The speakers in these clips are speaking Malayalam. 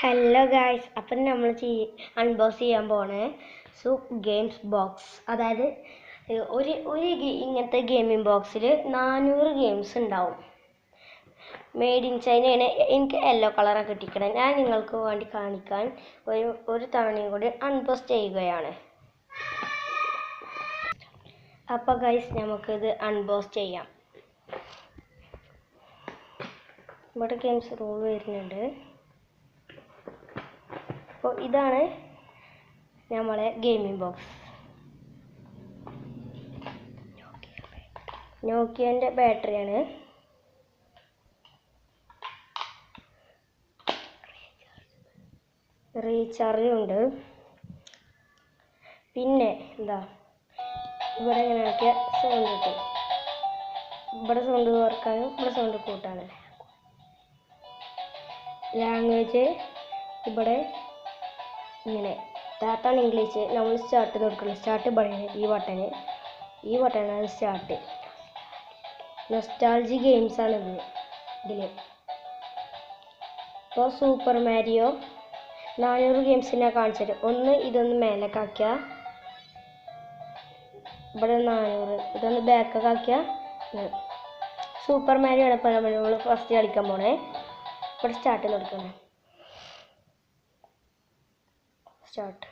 ഹലോ ഗായ്സ്, അപ്പം നമ്മൾ അൺബോക്സ് ചെയ്യാൻ പോണേ സൂപ്പ് ഗെയിംസ് ബോക്സ്. അതായത് ഇങ്ങനത്തെ ഗെയിമിംഗ് ബോക്സിൽ 400 ഗെയിംസ് ഉണ്ടാവും. മെയ്ഡ് ഇൻ ചൈനയാണ്. എനിക്ക് യെല്ലോ കളറൊക്കെ കിട്ടിക്കണം. ഞാൻ നിങ്ങൾക്ക് വേണ്ടി കാണിക്കാൻ ഒരു തവണയും കൂടി അൺബോക്സ് ചെയ്യുകയാണ്. അപ്പോൾ ഗൈസ്, നമുക്കിത് അൺബോക്സ് ചെയ്യാം. ഇവിടെ ഗെയിംസ് റൂൾ വരുന്നുണ്ട്. അപ്പോൾ ഇതാണ് നമ്മളെ ഗെയിമിംഗ് ബോക്സ്. നോക്കിയൻ്റെ ബാറ്ററിയാണ്. റീചാർജും ഉണ്ട്. പിന്നെ ഇവിടെ ഇങ്ങനെ നോക്കിയാൽ സൗണ്ട് കിട്ടും. ഇവിടെ സൗണ്ട് കുറക്കാനും ഇവിടെ സൗണ്ട് കൂട്ടാനും. ലാംഗ്വേജ് ഇവിടെ ഇങ്ങനെ ടാറ്റാണ് ഇംഗ്ലീഷ്. നമ്മൾ സ്റ്റാർട്ട് കൊടുക്കണം. സ്റ്റാർട്ട് പറയുന്നത് ഈ ബട്ടനാണ് സ്റ്റാർട്ട്. നൊസ്റ്റാൾജി ഗെയിംസ് ആണ് ഇതിൽ. ഇപ്പോൾ സൂപ്പർ മാരിയോ 400 ഗെയിംസ് ഞാൻ കാണിച്ചത്. ഇതൊന്ന് മേലേക്കാക്കിയ ഇവിടെ 400, ഇതൊന്ന് ബാക്കൊക്കെ ആക്കിയ സൂപ്പർ മാരിയോ ആണ്. ഇപ്പോൾ നമ്മൾ ഫസ്റ്റ് കളിക്കാൻ പോണേ. ഇവിടെ സ്റ്റാർട്ട് കൊടുക്കണേ. സ്റ്റാർട്ട്.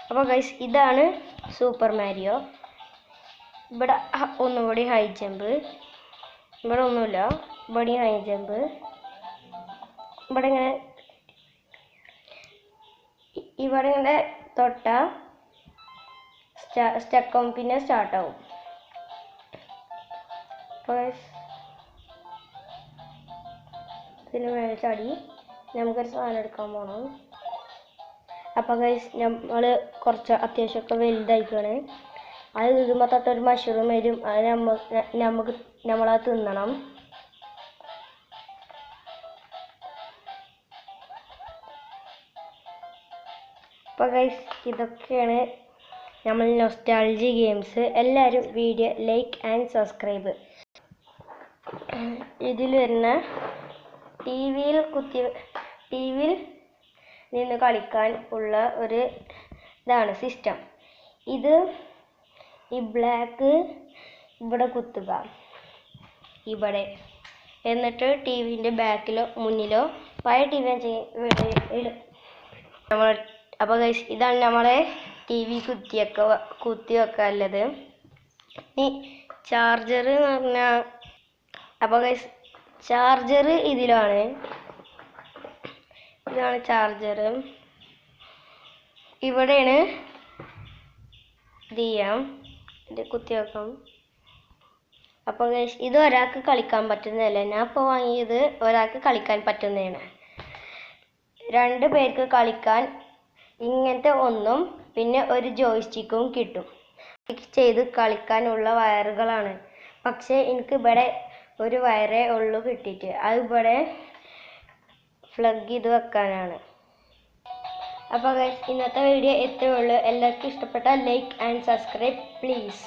അപ്പോൾ ഗൈസ്, ഇതാണ് സൂപ്പർ മാരിയോ. ഇവിടെ ഒന്നുകൂടി ഹൈ ജമ്പ്. ഇവിടെ ഒന്നുമില്ല. ഇവിടെ ഹൈ ജമ്പ്. ഇവിടെ ഇങ്ങനെ തൊട്ട സ്റ്റക്കാവും, പിന്നെ സ്റ്റാർട്ടാവും. അപ്പോൾ ഗൈസ്, ഇതിന് മേലെ ചാടി നമുക്കൊരു സാധനം എടുക്കാൻ പോകണം. അപ്പോൾ ഗൈസ്, നമ്മൾ കുറച്ച് അത്യാവശ്യമൊക്കെ വലുതായിക്കാണ്. അത് ഇടുമ്പോൾ തൊട്ടൊരു മഷ്റൂം വരും. അത് നമ്മളത് തിന്നണം. അപ്പോൾ ഗൈസ്, ഇതൊക്കെയാണ് നമ്മൾ നൊസ്റ്റാൾജി ഗെയിംസ്. എല്ലാവരും വീഡിയോ ലൈക്ക് ആൻഡ് സബ്സ്ക്രൈബ്. ഇതിൽ വരുന്ന ടി വിയിൽ നിന്ന് കളിക്കാൻ ഉള്ള ഒരു ഇതാണ് സിസ്റ്റം. ഈ ബ്ലാക്ക് ഇവിടെ കുത്തുക, ഇവിടെ. എന്നിട്ട് ടി വിൻ്റെ ബാക്കിലോ മുന്നിലോ പഴയ ടി വി ഇടും. അപ്പോൾ ഗൈസ്, ഇതാണ് നമ്മളെ ടി വി കുത്തി വെക്കാനുള്ളത്. ഇനി ചാർജർ എന്ന് പറഞ്ഞാൽ, അപ്പോൾ ഗൈസ്, ചാർജർ ഇതാണ് ചാർജർ. ഇവിടെയാണ് ഇത് കുത്തി വെക്കാം. അപ്പോൾ ഗൈസ്, ഇത് ഒരാൾക്ക് കളിക്കാൻ പറ്റുന്നതല്ല. ഞാൻ ഇപ്പോൾ വാങ്ങിയത് ഒരാൾക്ക് കളിക്കാൻ പറ്റുന്നതാണ്. 2 പേർക്ക് കളിക്കാൻ ഇങ്ങനത്തെ ഒന്നും പിന്നെ ഒരു ജോയ്സ്റ്റിക്കും കിട്ടും. ചെയ്ത് കളിക്കാനുള്ള വയറുകളാണ്. പക്ഷേ എനിക്ക് ഇവിടെ ഒരു വയറേ ഉള്ളൂ കിട്ടിയിട്ട്. അത് ഇവിടെ പ്ലഗ് ചെയ്ത് വെക്കാനാണ്. അപ്പോൾ ഗൈസ്, ഇന്നത്തെ വീഡിയോ ഇത്രയേ ഉള്ളൂ. എല്ലാവർക്കും ഇഷ്ടപ്പെട്ടാൽ ലൈക്ക് ആൻഡ് സബ്സ്ക്രൈബ് പ്ലീസ്.